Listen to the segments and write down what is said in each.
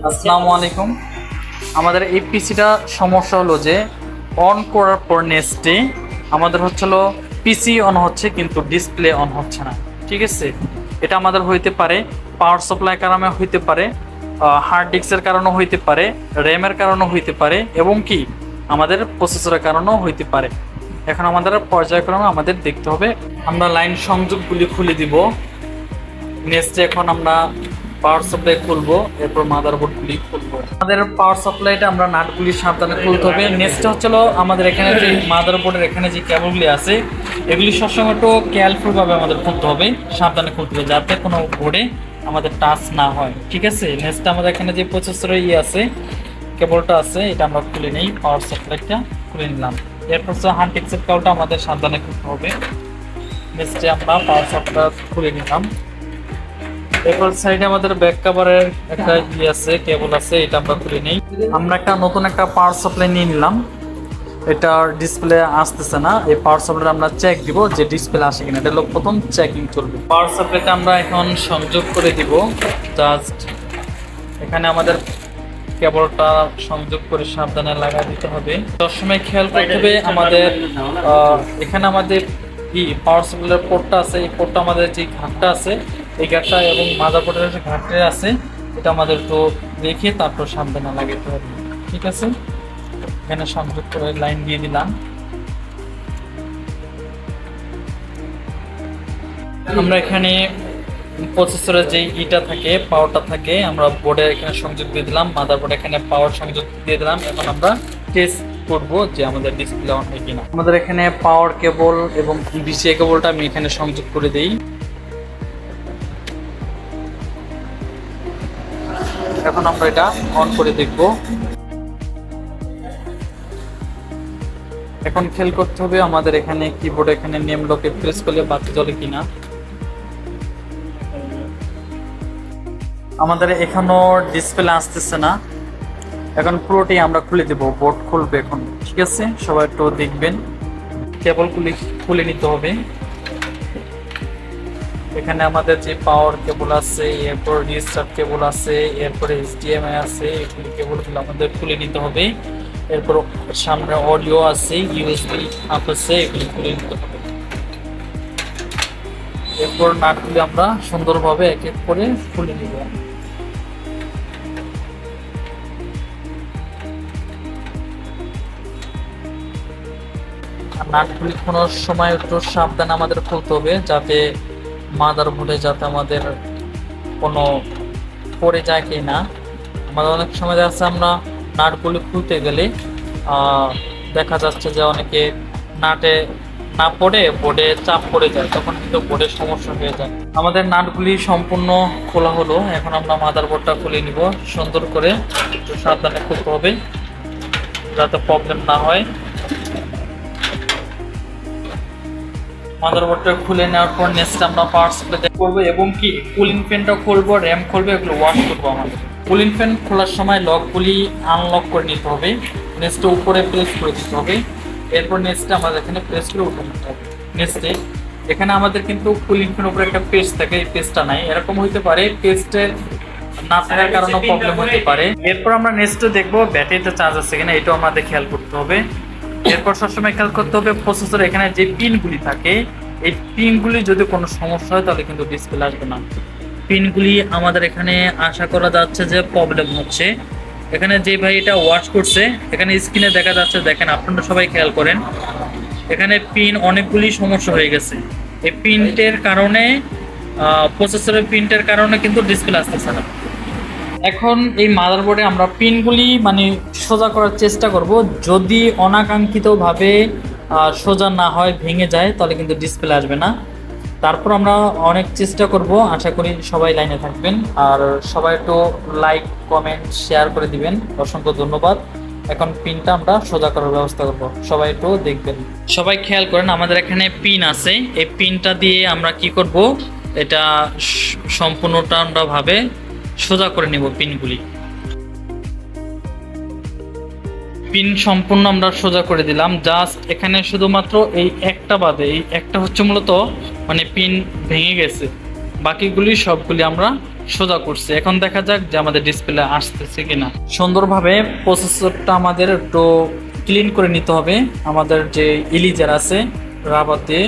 আসসালামু আলাইকুম। আমাদের এই পিসিটা সমস্যা হলো যে অন করার পর নেক্সটে আমাদের হচ্ছিল পিসি অন হচ্ছে কিন্তু ডিসপ্লে অন হচ্ছে না। ঠিক আছে, এটা আমাদের হইতে পারে পাওয়ার সাপ্লাই কারণে হইতে পারে, হার্ড ডিস্কের কারণেও হইতে পারে, র্যামের কারণেও হইতে পারে এবং কি আমাদের প্রসেসরের কারণেও হইতে পারে। এখন আমাদের পর্যায়ক্রমে আমাদের দেখতে হবে। আমরা লাইন সংযোগগুলি খুলে দিব। নেক্সটে এখন আমরা পাওয়ার সাপ্লাই খুলবো, এরপর মাদারবোর্ডগুলি খুলবো। আমাদের পাওয়ার সাপ্লাইটা আমরা নাটগুলি সাবধানে খুলতে হবে। নেক্সট হচ্ছিল আমাদের এখানে যে মাদারবোর্ডের এখানে যে কেবলগুলি আছে এগুলি সবসময় একটু কেয়ারফুলভাবে আমাদের খুলতে হবে, সাবধানে খুলতে হবে যাতে কোনো বোর্ডে আমাদের টাচ না হয়। ঠিক আছে, নেক্সট আমাদের এখানে যে প্রসেসরের আছে কেবলটা আছে এটা আমরা খুলে নেই, পাওয়ার সাপ্লাইটা খুলে নিলাম। এরপর হচ্ছে হান্টিক্সের কেবলটা আমাদের সাবধানে খুলতে হবে। নেক্সটে আমরা পাওয়ার সাপ্লাই খুলে নিলাম। এরপর সাইডে আমাদের ব্যাক কভারের একটা আছে কেবল আছে, এটা আমরা খুলে নেই। আমরা নতুন একটা পাওয়ার সাপ্লাই নিয়ে নিলাম। এটা ডিসপ্লে আসতেছে না, এই পাওয়ার সাপ্লাই আমরা চেক দিব যে ডিসপ্লে আসে কিনা, এটা হলো প্রথম চেকিং চলবে। পাওয়ার সাপ্লাইটা আমরা এখন সংযোগ করে দিব। জাস্ট এখানে আমাদের কেবলটা সংযোগ করে সাবধানে লাগা দিতে হবে। সবসময় খেয়াল করতে হবে আমাদের এখানে আমাদের পাওয়ার সাপ্লাইয়ের পোর্টটা আছে, এই পোর্টটা আমাদের যে ঘাটটা আছে এই ঘাটটা এবং মাদারবোর্ডের যে ঘাটটা আছে এটা আমাদের তো দেখে তারপর সাবধানে লাগাতে হবে। ঠিক আছে, এখানে সংযোগ করে লাইন দিয়ে দিলাম। আমরা এখানে প্রসেসরের যে ইটা থাকে পাওয়ারটা থাকে আমরা বোর্ডে এখানে সংযোগ দিয়ে দিলাম, মাদারবোর্ডে এখানে পাওয়ার সংযোগ দিয়ে দিলাম। এখন আমরা টেস্ট করবো যে আমাদের ডিসপ্লে অন হয় কিনা। আমাদের এখানে পাওয়ার কেবল এবং ভিসিএ কেবলটা আমি এখানে সংযোগ করে দিই। এখন আমরা এটা অন করে দেখব। এখন খেয়াল করতে হবে আমাদের এখানে কিবোর্ড এখানে নেম লকে প্রেস করলে বাতি জ্বলে কিনা। আমাদের এখনো ডিসপ্লে আসতেছে না, এখন পুরোটাই আমরা খুলে দেব, বোর্ড খুলবে এখন। ঠিক আছে, সবাই একটু দেখবেন। কেবলগুলি খুলে নিতে হবে। এখানে আমাদের যে পাওয়ার কেবল আছে, এরপর রিস্টার্ট কেবল আছে, এরপর এইচডিএমআই আছে, এগুলি কেবলগুলো আমাদের খুলে নিতে হবে। এরপর সামনে অডিও আছে, ইউএসবি আপ আছে, এগুলি খুলে নিতে হবে। এরপর নাটগুলি আমরা সুন্দরভাবে এক এক করে খুলে নিব। নাটগুলি খোলার সময় একটু সাবধানে আমাদের খুলতে হবে যাতে মাদারবোর্ডে যাতে আমাদের কোনো পড়ে যায় কি না। আমাদের অনেক সময় দেখা যাচ্ছে আমরা নাটগুলি খুলতে গেলে দেখা যাচ্ছে যে অনেকে নাটে না পড়ে বোর্ডে চাপ পড়ে যায়, তখন কিন্তু বোর্ডের সমস্যা হয়ে যায়। আমাদের নাটগুলি সম্পূর্ণ খোলা হলো, এখন আমরা মাদারবোর্ডটা খুলে নিব। সুন্দর করে একটু সাবধানে খুলতে হবে যাতে প্রবলেম না হয়। মাদারবোর্ডটা খুলে নেওয়ার পর নেক্সট আমরা পাওয়ার সাপ্লাই করবো এবং কি কুলিং ফ্যানটা খুলবো, র্যাম খুলবো, এগুলো ওয়াশ করবো। আমাদের কুলিং ফ্যান খোলার সময় লকগুলি আনলক করে নিতে হবে, নেক্সটে উপরে প্রেস করে দিতে হবে। এরপর নেক্সটে আমাদের এখানে প্রেস করে উঠে নিতে হবে। নেক্সটে এখানে আমাদের কিন্তু কুলিং ফ্যান উপরে একটা পেস্ট থাকে, এই পেস্টটা নাই, এরকম হইতে পারে পেস্টের না থাকার কারণে প্রবলেম হতে পারে। এরপর আমরা নেক্সটে দেখবো ব্যাটারিতে চার্জ আছে কিনা, এটাও আমাদের খেয়াল করতে হবে। এরপর সবসময় খেয়াল করতে হবে প্রসেসর এখানে যে পিনগুলি থাকে এই পিনগুলি যদি কোনো সমস্যা হয় তাহলে কিন্তু ডিসপ্লে আসবে না। পিনগুলি আমাদের এখানে আশা করা যাচ্ছে যে প্রবলেম হচ্ছে। এখানে যে ভাই এটা ওয়াচ করছে এখানে স্ক্রিনে দেখা যাচ্ছে, দেখেন আপনারা সবাই খেয়াল করেন, এখানে পিন অনেকগুলি সমস্যা হয়ে গেছে। এই পিনটের কারণে প্রসেসরের পিনটের কারণে কিন্তু ডিসপ্লে আসতেছে না। এখন এই মাদারবোর্ডে আমরা পিনগুলি সোজা করার চেষ্টা করব, যদি অনাকাঙ্ক্ষিতভাবে সোজা না হয় ভেঙে যায় তাহলে কিন্তু ডিসপ্লে আসবে না। তারপর আমরা অনেক চেষ্টা করব, আশা করি সবাই লাইনে থাকবেন আর সবাই একটু লাইক কমেন্ট শেয়ার করে দিবেন। অসংখ্য ধন্যবাদ। এখন পিনটা আমরা সোজা করার ব্যবস্থা করব, সবাই একটু দেখবেন। সবাই খেয়াল করেন আমাদের এখানে পিন আছে, এই পিনটা দিয়ে আমরা কি করব, এটা সম্পূর্ণটা আমরা ভাবে সোজা করে নিব। পিনগুলি পিন সম্পূর্ণ আমরা সোজা করে দিলাম। জাস্ট এখানে শুধুমাত্র এই একটা বাদে, এই একটা হচ্ছে মূলত পিন ভেঙে গেছে, বাকিগুলি সবগুলি আমরা সোজা করছি। এখন দেখা যাক যে আমাদের ডিসপ্লে আসতেছে কিনা। সুন্দরভাবে প্রসেসরটা আমাদের একটু ক্লিন করে নিতে হবে। আমাদের যে ইলিজার আছে রাবার দিয়ে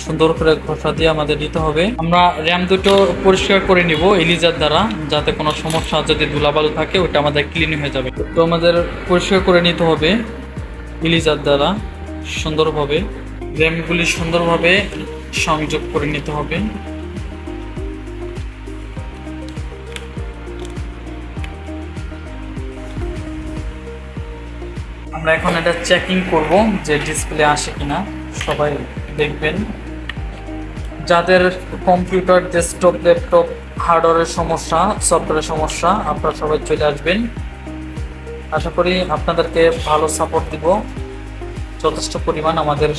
সুন্দর করে ঘষা দিয়ে আমাদের দিতে হবে। আমরা র্যাম দুটো পরিষ্কার করে নিব ইলিজার দ্বারা, যাতে কোনো সমস্যা যদি ধুলাবালু থাকে ওটা আমাদের ক্লিন হয়ে যাবে। তো আমাদের পরিষ্কার করে নিতে হবে ইলিজার দ্বারা সুন্দরভাবে। র্যামগুলি সুন্দরভাবে সংযোগ করে নিতে হবে। আমরা এখন এটা চেকিং করব যে ডিসপ্লে আসে কিনা। সবাই দেখবেন যাদের কম্পিউটার, ডেস্কটপ, ল্যাপটপ হার্ডওয়্যারের সমস্যা, সফটওয়্যারের সমস্যা, আপনারা সবাই চলে আসবেন। আশা করি আপনাদেরকে ভালো সাপোর্ট দিব, যথেষ্ট পরিমাণ আমাদের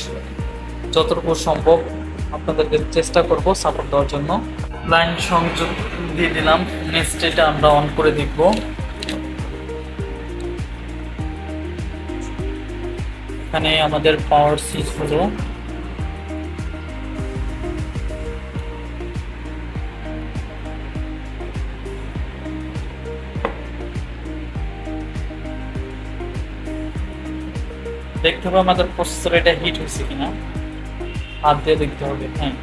যতটুকু সম্ভব আপনাদেরকে চেষ্টা করব সাপোর্ট দেওয়ার জন্য। লাইন সংযোগ দিয়ে দিলাম, নেক্সট এটা আমরা অন করে দেখব। এখানে আমাদের পাওয়ার সুইচ হলো। দেখতে হবে আমাদের প্রসেসর এটা হিট হয়েছে কিনা, হাত দিয়ে দেখতে হবে। হ্যাঁ,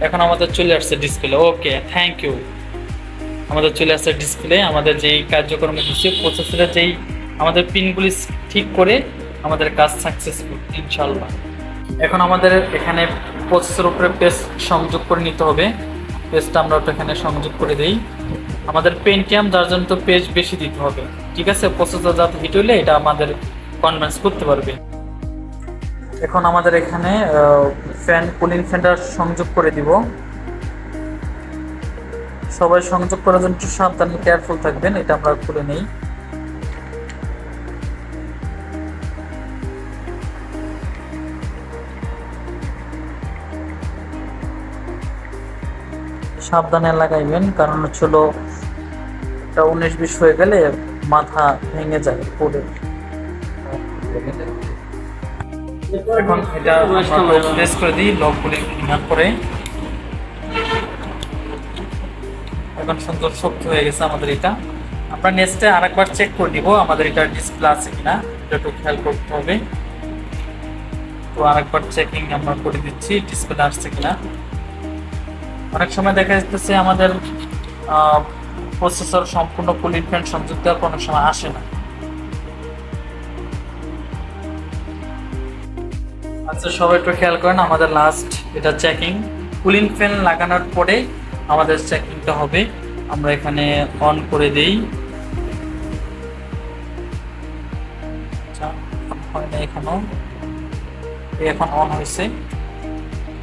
এখন আমাদের চলে আসছে ডিসপ্লে। Okay, thank you. আমাদের চলে আসছে ডিসপ্লে। আমাদের যেই কার্যক্রম হচ্ছে প্রসেসরের যেই আমাদের পিনগুলি ঠিক করে আমাদের কাজ সাকসেসফুল ইনশাআল্লাহ। এখন আমাদের এখানে প্রসেসর উপরে পেস্ট সংযোগ করে নিতে হবে। পেস্টটা আমরা এখানে সংযোগ করে দেই। আমাদের পেন্টিয়াম যার জন্য তো পেজ বেশি দিতে হবে, ঠিক আছে। প্রসেসর যাতে হিট হইলে এটা আমাদের কনভিন্স করতে পারবে। এখন আমাদের এখানে ফ্যান, কুলিং ফ্যানটা সংযোগ করে দিব। সবাই সংযোগ করার জন্য একটু সাবধানে কেয়ারফুল থাকবেন। এটা আমরা খুলে নেই। সাবধানে লাগাইবেন, কারণ হচ্ছিল এটা 19-20 হয়ে গেলে মাথা ভেঙে যায় পড়ে। এখন এটা প্রেস করে দিই, লকগুলি ক্লিয়ার করে। এখন সুন্দর শক্ত হয়ে গেছে আমাদের এটা। আমরা নেক্সটে আরেকবার চেক করে দিব আমাদের এটা ডিসপ্লে আছে কিনা, এটা একটু খেয়াল করতে হবে। তো আরেকবার চেকিং আমরা করে দিচ্ছি ডিসপ্লে আসছে কিনা। অনেক সময় দেখা যাচ্ছে আমাদের প্রসেসর সম্পূর্ণ কুলিং ফ্যান সংযোগ দেওয়ার পর অনেক সময় আসে না। আচ্ছা, সবাই একটু খেয়াল করেন, আমাদের লাস্ট এটা চেকিং। কুলিং ফ্যান লাগানোর পরে আমাদের চেকিংটা হবে। আমরা এখানে অন করে দেই। হয় না এখনো, এখন অন হয়েছে।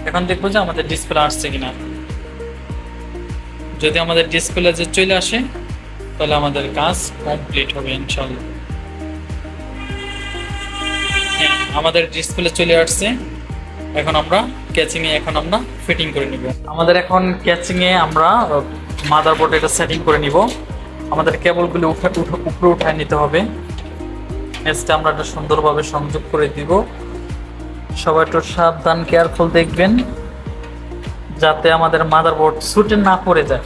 এখন দেখবো যে আমাদের ডিসপ্লে আসছে কিনা। যদি আমাদের ডিসপ্লে যে চলে আসে তাহলে আমাদের কাজ কমপ্লিট হবে ইনশাআল্লাহ। আমাদের ডিসপ্লে চলে আসছে। এখন আমরা ক্যাচিংয়ে আমরা ফিটিং করে নিব। আমাদের এখন ক্যাচিংয়ে আমরা মাদারবোর্ড এটা সেটিং করে নিব। আমাদের কেবলগুলি উপরে উঠায় নিতে হবে। নেক্সটে আমরা এটা সুন্দরভাবে সংযোগ করে দিব। সবাই একটু সাবধান, কেয়ারফুল দেখবেন যাতে আমাদের মাদারবোর্ড ছুটে না পড়ে যায়।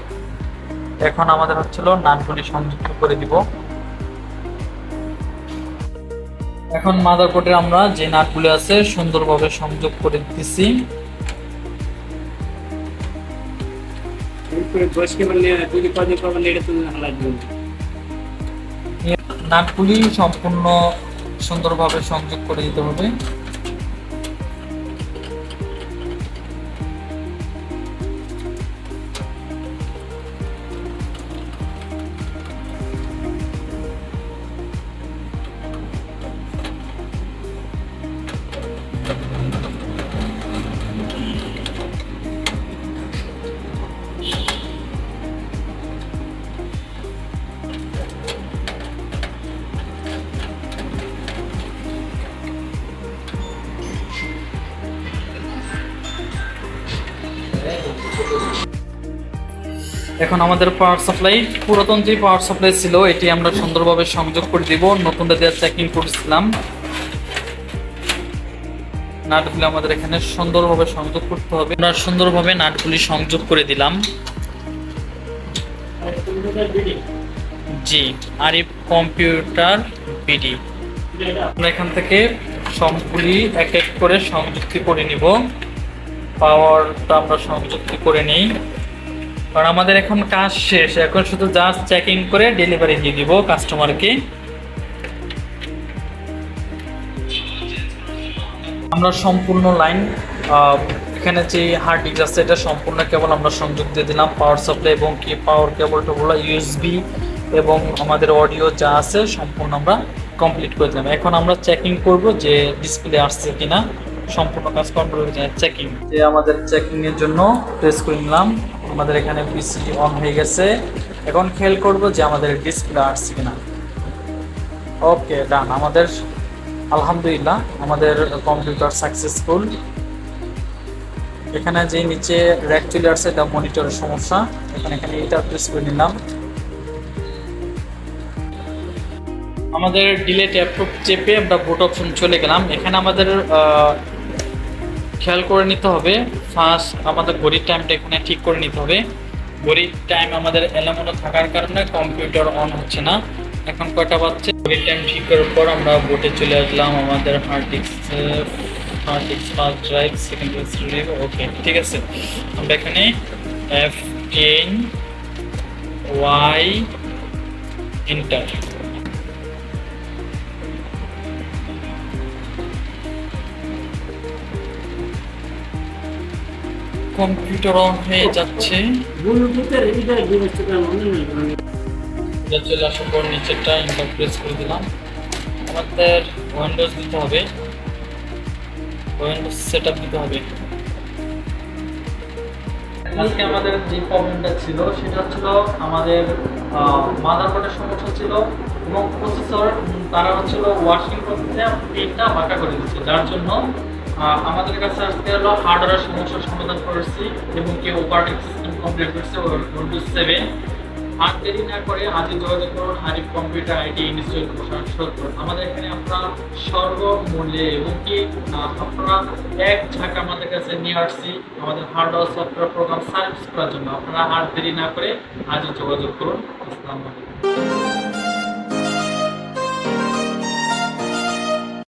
এখন আমাদের হচ্ছিল নাটগুলি সংযুক্ত করে দিব। এখন মাদারবোর্ডে আমরা যে নাটগুলি আছে সুন্দরভাবে সংযোগ করে দিচ্ছি। নাটগুলি সম্পূর্ণ সুন্দরভাবে সংযোগ করে দিতে হবে। এখন আমাদের পাওয়ার সাপ্লাই, পুরাতন যে পাওয়ার সাপ্লাই ছিল এটি আমরা সুন্দরভাবে সংযোগ করে দিব। নতুনটা দিয়ে চেকিং করেছিলাম। নাটগুলি আমাদের এখানে সুন্দরভাবে সংযোগ করতে হবে। আমরা সুন্দরভাবে নাটগুলি সংযোগ করে দিলাম। জি, আরিফ কম্পিউটার বিডি। আমরা এখান থেকে সবগুলি এক এক করে সংযুক্তি করে নিব। পাওয়ারটা আমরা সংযুক্তি করে নিই, কারণ আমাদের এখন কাজ শেষ। এখন শুধু জাস্ট চেকিং করে ডেলিভারি দিয়ে দিব কাস্টমারকে। আমরা সম্পূর্ণ লাইন এখানে যে হার্ড ডিস্ক আছে এটা সম্পূর্ণ কেবল আমরা সংযোগ দিয়ে দিলাম, পাওয়ার সাপ্লাই এবং কি পাওয়ার কেবলটা ইউএসবি এবং আমাদের অডিও যা আছে সম্পূর্ণ আমরা কমপ্লিট করে দিলাম। এখন আমরা চেকিং করব যে ডিসপ্লে আসছে কিনা। সম্পূর্ণ কাজ কমপ্লিট হয়ে যায় চেকিং। যে আমাদের চেকিং এর জন্য প্রেস করে নিলাম, আমাদের এখানে পিসি অন হয়ে গেছে। এখন খেয়াল করব যে আমাদের ডিসপ্লে আসছে কিনা। ওকে, ডান। আমাদের আলহামদুলিল্লাহ আমাদের কম্পিউটার সাকসেসফুল। এখানে যে নিচে র্যাক চলে আসছে এটা মনিটরের সমস্যা। এখানে এটা প্রেস করে নিলাম। আমাদের ডিলেট অ্যাপ্রুভ চেপে আমরা বুট অপশন চলে গেলাম। এখানে আমাদের খেয়াল করে নিতে হবে, ফার্স্ট আমাদের ঘড়ির টাইমটা এখানে ঠিক করে নিতে হবে। ঘড়ির টাইম আমাদের এলোমেলো থাকার কারণে কম্পিউটার অন হচ্ছে না। এখন কয়টা বাজছে? ঘড়ির টাইম ঠিক করার পর আমরা বোটে চলে আসলাম। আমাদের hard disk first drive, second drive. Okay, ঠিক আছে। আমরা এখানে F10 Y enter. Computer on হয়ে যাচ্ছে। চলে আসার পর নিচেরটা এন্টার প্রেস করে দিলাম। আমাদের উইন্ডোজ দিতে হবে, উইন্ডোজ সেটআপ দিতে হবে। আজকে আমাদের যে প্রবলেমটা ছিল সেটা ছিল আমাদের মাদারবোর্ডের সমস্যা ছিল এবং প্রসেসর তারা হচ্ছিল ওয়াশিং করতে পেনটা বাঁকা করে দিচ্ছে, যার জন্য আমাদের কাছে আজকে হলো হার্ডওয়্যার সমস্যার সমাধান করেছি এবং কি অপারেটিং সিস্টেম কমপ্লিট করছে উইন্ডোজ 7। আর দেরি না করে আজই যোগাযোগ করুন আরিফ কম্পিউটার আইটি ইনস্টিটিউট প্রসারণ। আমাদের এখানে আপনারা সর্বমূল্যে এবং কি আপনারা এক ঝাঁক আমাদের কাছে নিয়ে আসছি আমাদের হার্ডওয়্যার সফটওয়্যার প্রোগ্রাম সার্ভিস করার জন্য। আপনারা আর দেরি না করে আজই যোগাযোগ করুন। আসসালামু আলাইকুম।